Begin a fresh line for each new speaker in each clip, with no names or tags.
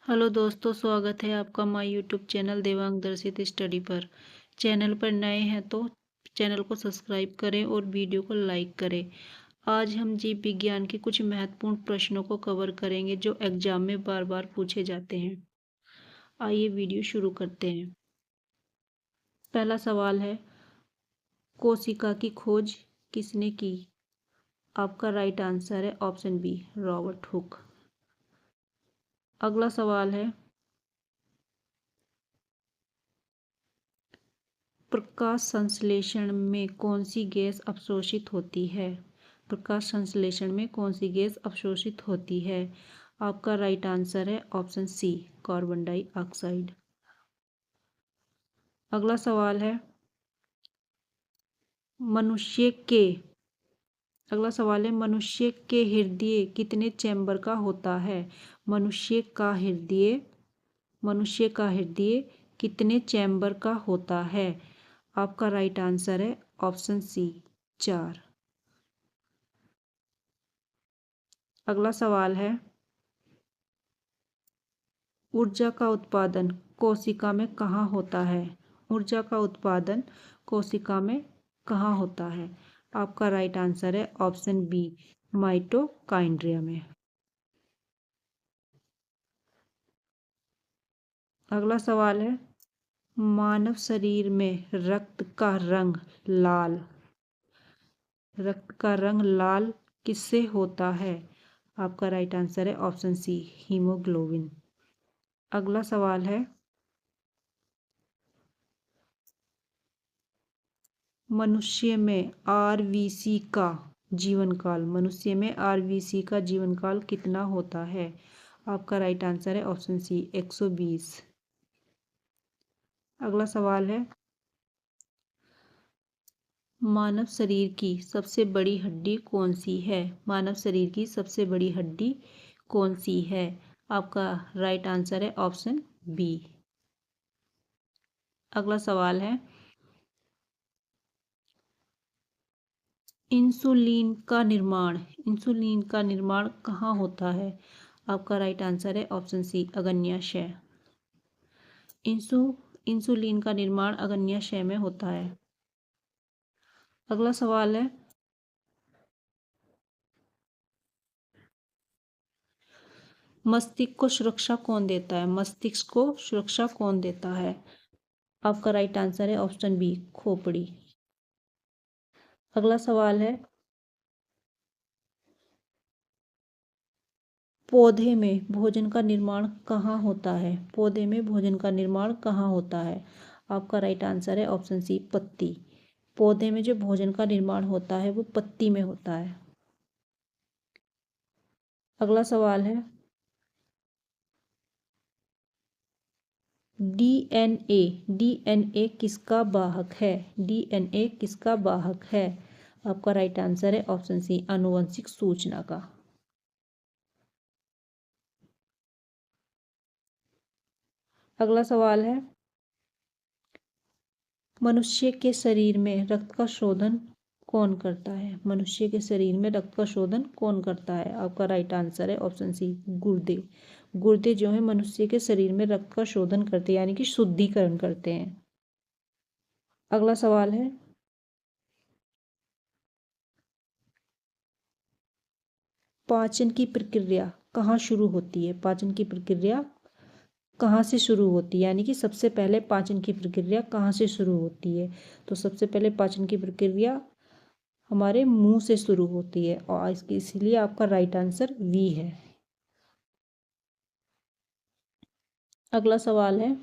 Hello दोस्तों, स्वागत है आपका माय यूट्यूब चैनल देवांग दर्शित स्टडी पर। चैनल पर नए हैं तो चैनल को सब्सक्राइब करें और वीडियो को लाइक करें। आज हम जीव विज्ञान के कुछ महत्वपूर्ण प्रश्नों को कवर करेंगे जो एग्जाम में बार बार पूछे जाते हैं। आइए वीडियो शुरू करते हैं। पहला सवाल है, कोशिका की खोज किसने की? आपका राइट आंसर है ऑप्शन बी, रॉबर्ट हुक। अगला सवाल है, प्रकाश संश्लेषण में कौन सी गैस अवशोषित होती है? प्रकाश संश्लेषण में कौन सी गैस अवशोषित होती है? आपका राइट आंसर है ऑप्शन सी, कार्बन डाइऑक्साइड। अगला सवाल है, मनुष्य के मनुष्य के हृदय कितने चैम्बर का होता है? मनुष्य का हृदय कितने चैम्बर का होता है? आपका राइट आंसर है ऑप्शन सी, 4। अगला सवाल है, ऊर्जा का उत्पादन कोशिका में कहाँ होता है? ऊर्जा का उत्पादन कोशिका में कहाँ होता है? आपका राइट आंसर है ऑप्शन बी, माइटोकॉन्ड्रिया में। अगला सवाल है, मानव शरीर में रक्त का रंग लाल किससे होता है? आपका राइट आंसर है ऑप्शन सी, हीमोग्लोबिन। अगला सवाल है, मनुष्य में आरबीसी का जीवन काल कितना होता है? आपका राइट आंसर है ऑप्शन सी, 120। अगला सवाल है, मानव शरीर की सबसे बड़ी हड्डी कौन सी है? मानव शरीर की सबसे बड़ी हड्डी कौन सी है? आपका राइट आंसर है ऑप्शन बी। अगला सवाल है, इंसुलिन का निर्माण कहाँ होता है? आपका राइट आंसर है ऑप्शन सी, अग्न्याशय। इंसुलिन का निर्माण अग्न्याशय में होता है। अगला सवाल है, मस्तिष्क को सुरक्षा कौन देता है? आपका राइट आंसर है ऑप्शन बी, खोपड़ी। अगला सवाल है, पौधे में भोजन का निर्माण कहाँ होता है? आपका राइट आंसर है ऑप्शन सी, पत्ती। पौधे में जो भोजन का निर्माण होता है वो पत्ती में होता है। अगला सवाल है, डीएनए किसका वाहक है? आपका राइट आंसर है ऑप्शन सी, आनुवंशिक सूचना का। अगला सवाल है, मनुष्य के शरीर में रक्त का शोधन कौन करता है? आपका राइट आंसर है ऑप्शन सी, गुर्दे जो है मनुष्य के शरीर में रक्त का शोधन करते हैं, यानी कि शुद्धिकरण करते हैं। अगला सवाल है, पाचन की प्रक्रिया कहाँ से शुरू होती है, यानी कि सबसे पहले पाचन की प्रक्रिया कहाँ से शुरू होती है? तो सबसे पहले पाचन की प्रक्रिया हमारे मुंह से शुरू होती है और इसलिए आपका राइट आंसर वी है। अगला सवाल है,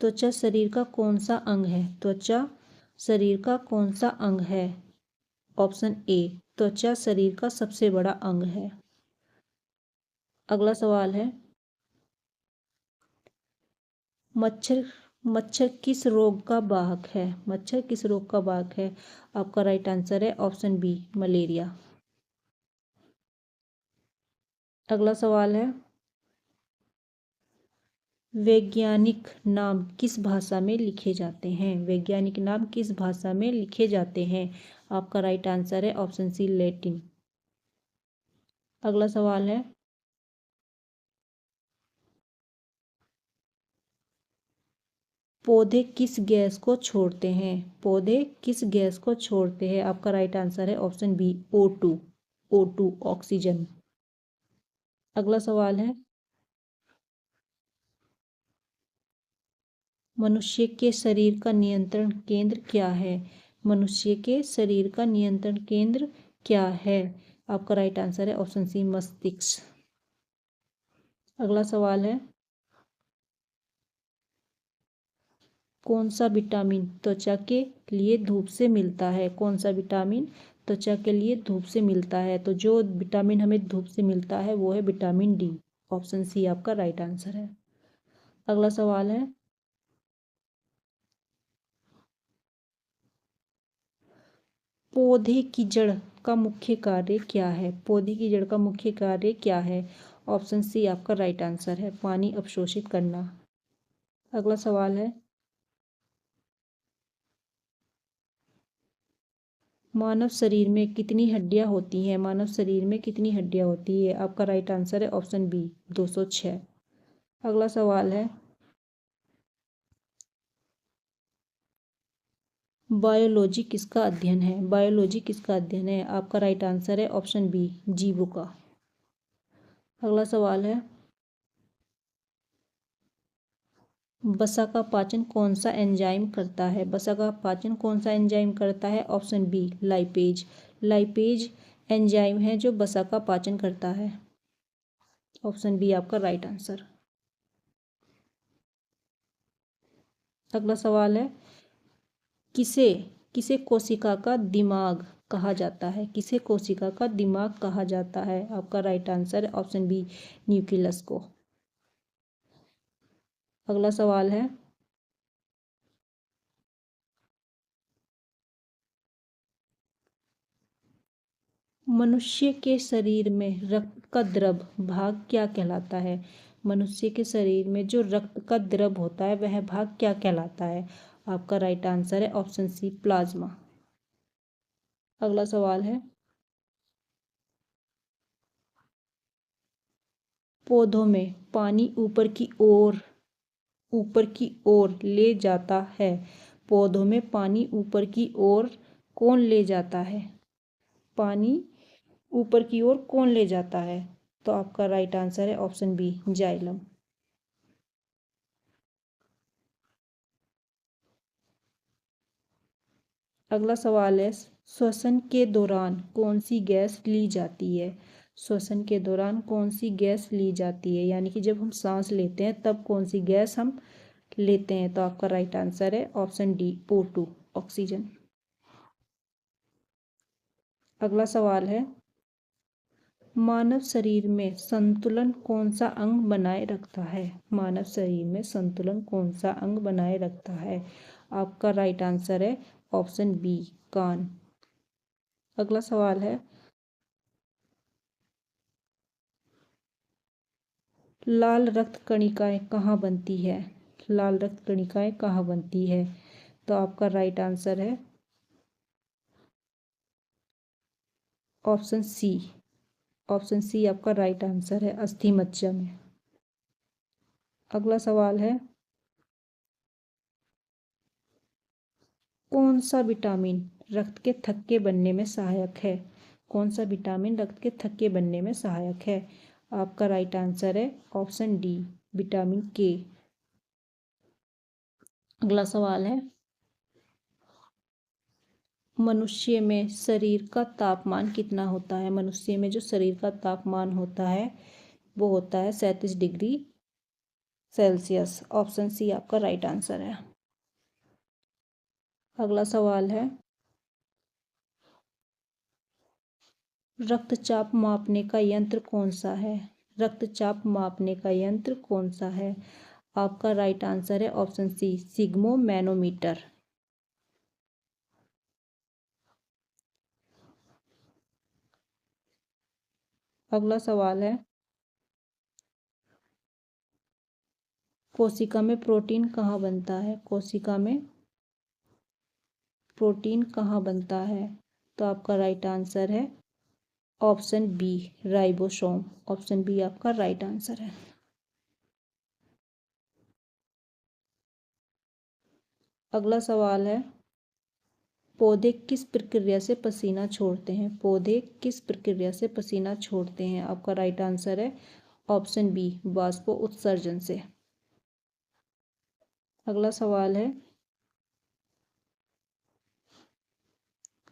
त्वचा शरीर का कौन सा अंग है? ऑप्शन ए, त्वचा शरीर का सबसे बड़ा अंग है। अगला सवाल है, मच्छर किस रोग का वाहक है? आपका राइट आंसर है ऑप्शन बी, मलेरिया। अगला सवाल है, वैज्ञानिक नाम किस भाषा में लिखे जाते हैं? आपका राइट आंसर है ऑप्शन सी, लैटिन। अगला सवाल है, पौधे किस गैस को छोड़ते हैं? पौधे किस गैस को छोड़ते हैं? आपका राइट आंसर है option B, O2। O2 oxygen. अगला सवाल है, मनुष्य के शरीर का नियंत्रण केंद्र क्या है? मनुष्य के शरीर का नियंत्रण केंद्र क्या है? आपका राइट आंसर है ऑप्शन सी, मस्तिष्क। अगला सवाल है, कौन सा विटामिन त्वचा के लिए धूप से मिलता है? कौन सा विटामिन त्वचा के लिए धूप से मिलता है? तो जो विटामिन हमें धूप से मिलता है वो है विटामिन डी। ऑप्शन सी आपका राइट आंसर है। अगला सवाल है, पौधे की जड़ का मुख्य कार्य क्या है? पौधे की जड़ का मुख्य कार्य क्या है? ऑप्शन सी आपका राइट आंसर है, पानी अवशोषित करना। अगला सवाल है, मानव शरीर में कितनी हड्डियां होती हैं? मानव शरीर में कितनी हड्डियां होती है? आपका राइट आंसर है ऑप्शन बी, 206। अगला सवाल है, बायोलॉजी किसका अध्ययन है? बायोलॉजी किसका अध्ययन है? आपका राइट आंसर है ऑप्शन बी, जीवों का। अगला सवाल है, वसा का पाचन कौन सा एंजाइम करता है? वसा का पाचन कौन सा एंजाइम करता है? Option B, lipase. Lipase enzyme है जो वसा का पाचन करता है। ऑप्शन बी आपका राइट आंसर। अगला सवाल है, किसे किसे कोशिका का दिमाग कहा जाता है? किसे कोशिका का दिमाग कहा जाता है? आपका राइट आंसर है ऑप्शन बी, न्यूक्लियस को। अगला सवाल है, मनुष्य के शरीर में रक्त का द्रव भाग क्या कहलाता है? मनुष्य के शरीर में जो रक्त का द्रव होता है वह भाग क्या कहलाता है? आपका राइट आंसर है ऑप्शन सी, प्लाज्मा। अगला सवाल है, पौधों में पानी ऊपर की ओर ले जाता है। पौधों में पानी ऊपर की ओर कौन ले जाता है? पानी ऊपर की ओर कौन ले जाता है? तो आपका राइट आंसर है ऑप्शन बी, जाइलम। अगला सवाल है, श्वसन के दौरान कौन सी गैस ली जाती है? श्वसन के दौरान कौन सी गैस ली जाती है? यानी कि जब हम सांस लेते हैं तब कौन सी गैस हम लेते हैं? तो आपका राइट आंसर है ऑप्शन डी, O2 ऑक्सीजन। अगला सवाल है, मानव शरीर में संतुलन कौन सा अंग बनाए रखता है? मानव शरीर में संतुलन कौन सा अंग बनाए रखता है? आपका राइट आंसर है ऑप्शन बी, कान। अगला सवाल है, लाल रक्त कणिकाएं कहाँ बनती है? लाल रक्त कणिकाएं कहाँ बनती है? तो आपका राइट आंसर है ऑप्शन सी। ऑप्शन सी आपका राइट आंसर है, अस्थि मज्जा में। अगला सवाल है, कौन सा विटामिन रक्त के थक्के बनने में सहायक है? कौन सा विटामिन रक्त के थक्के बनने में सहायक है? आपका राइट आंसर है ऑप्शन डी, विटामिन के। अगला सवाल है, मनुष्य में शरीर का तापमान कितना होता है? मनुष्य में जो शरीर का तापमान होता है वो होता है 37 डिग्री सेल्सियस। ऑप्शन सी आपका राइट आंसर है। अगला सवाल है, रक्तचाप मापने का यंत्र कौन सा है? रक्तचाप मापने का यंत्र कौन सा है? आपका राइट आंसर है ऑप्शन सी, सिग्मो मैनोमीटर। अगला सवाल है, कोशिका में प्रोटीन कहाँ बनता है? कोशिका में प्रोटीन कहाँ बनता है? तो आपका राइट आंसर है option B ribosome. Option B आपका राइट आंसर है। अगला सवाल है, पौधे किस प्रक्रिया से पसीना छोड़ते हैं? पौधे किस प्रक्रिया से पसीना छोड़ते हैं? आपका राइट आंसर है ऑप्शन बी वाष्पो उत्सर्जन से। अगला सवाल है,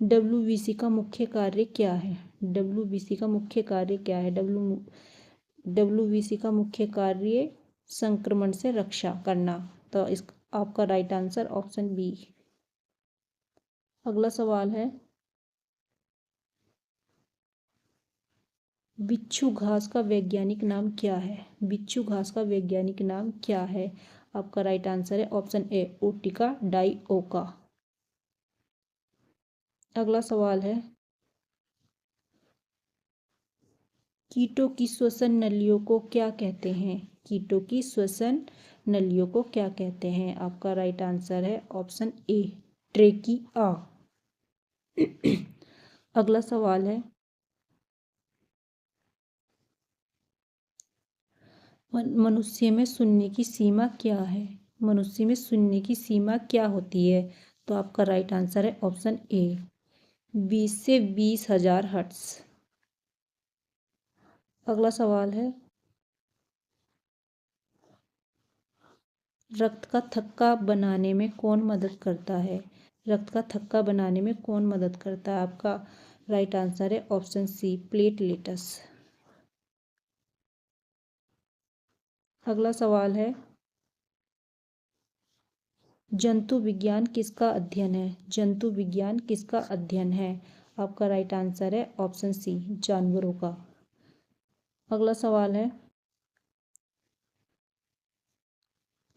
डब्ल्यूबीसी का मुख्य कार्य क्या है? डब्ल्यूबीसी का मुख्य कार्य क्या है? डब्ल्यूबीसी का मुख्य कार्य संक्रमण से रक्षा करना। तो इस आपका राइट आंसर ऑप्शन बी। अगला सवाल है, बिच्छू घास का वैज्ञानिक नाम क्या है? बिच्छू घास का वैज्ञानिक नाम क्या है? आपका राइट आंसर है ऑप्शन ए ओर्टिका डाइओका। अगला सवाल है, कीटों की श्वसन नलियों को क्या कहते हैं? कीटों की श्वसन नलियों को क्या कहते हैं? आपका राइट आंसर है ऑप्शन ए ट्रेकिया। अगला सवाल है, मनुष्य में सुनने की सीमा क्या है? मनुष्य में सुनने की सीमा क्या होती है? तो आपका राइट आंसर है ऑप्शन ए 20 से 20,000 हर्ट्ज। अगला सवाल है, रक्त का थक्का बनाने में कौन मदद करता है? रक्त का थक्का बनाने में कौन मदद करता है? आपका राइट आंसर है ऑप्शन सी प्लेटलेट्स। अगला सवाल है, जंतु विज्ञान किसका अध्ययन है? जंतु विज्ञान किसका अध्ययन है? आपका राइट आंसर है ऑप्शन सी जानवरों का। अगला सवाल है,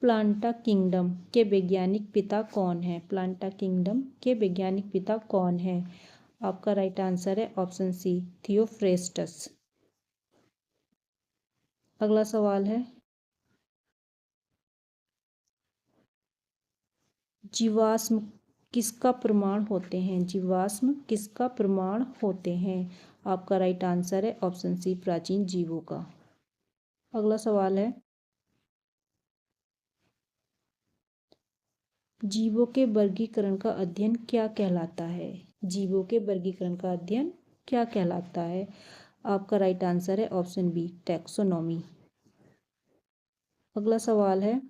प्लांटा किंगडम के वैज्ञानिक पिता कौन है? प्लांटा किंगडम के वैज्ञानिक पिता कौन है? आपका राइट आंसर है ऑप्शन सी थियोफ्रेस्टस। अगला सवाल है, जीवाश्म किसका प्रमाण होते हैं? जीवाश्म किसका प्रमाण होते हैं? आपका राइट आंसर है ऑप्शन सी प्राचीन जीवों का। अगला सवाल है, जीवों के वर्गीकरण का अध्ययन क्या कहलाता है? जीवों के वर्गीकरण का अध्ययन क्या कहलाता है? आपका राइट आंसर है ऑप्शन बी टैक्सोनॉमी। अगला सवाल है,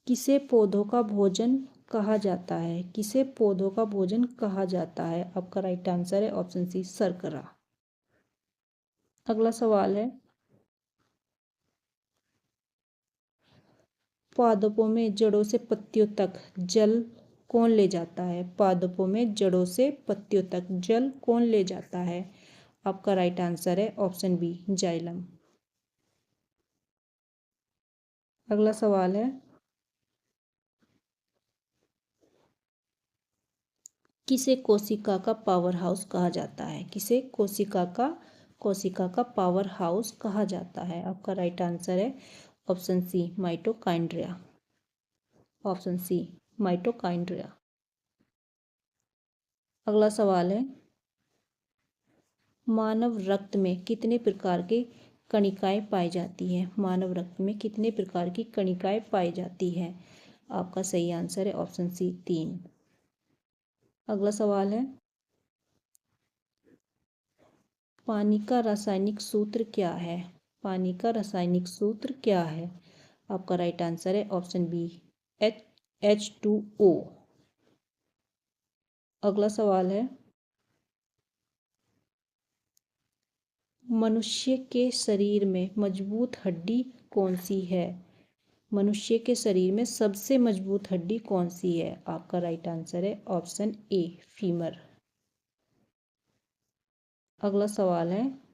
किसे पौधों का भोजन कहा जाता है? किसे पौधों का भोजन कहा जाता है? आपका राइट आंसर है ऑप्शन सी शर्करा। अगला सवाल है, पादपों में जड़ों से पत्तियों तक जल कौन ले जाता है? पादपों में जड़ों से पत्तियों तक जल कौन ले जाता है? आपका राइट आंसर है ऑप्शन बी जाइलम। अगला सवाल है, किसे कोशिका का पावर हाउस कहा जाता है? किसे कोशिका का पावर हाउस कहा जाता है? आपका राइट आंसर है option C mitochondria. Option C mitochondria. अगला सवाल है, मानव रक्त में कितने प्रकार की कणिकाएं पाई जाती हैं? मानव रक्त में कितने प्रकार की कणिकाएं पाई जाती हैं? आपका सही आंसर है ऑप्शन सी 3। अगला सवाल है, पानी का रासायनिक सूत्र क्या है? पानी का रासायनिक सूत्र क्या है? आपका राइट आंसर है ऑप्शन बी H2O। अगला सवाल है, मनुष्य के शरीर में मजबूत हड्डी कौन सी है? मनुष्य के शरीर में सबसे मजबूत हड्डी कौन सी है? आपका राइट आंसर है ऑप्शन ए फीमर। अगला सवाल है,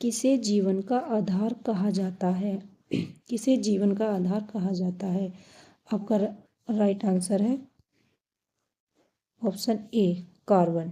किसे जीवन का आधार कहा जाता है? किसे जीवन का आधार कहा जाता है? आपका राइट आंसर है ऑप्शन ए कार्बन।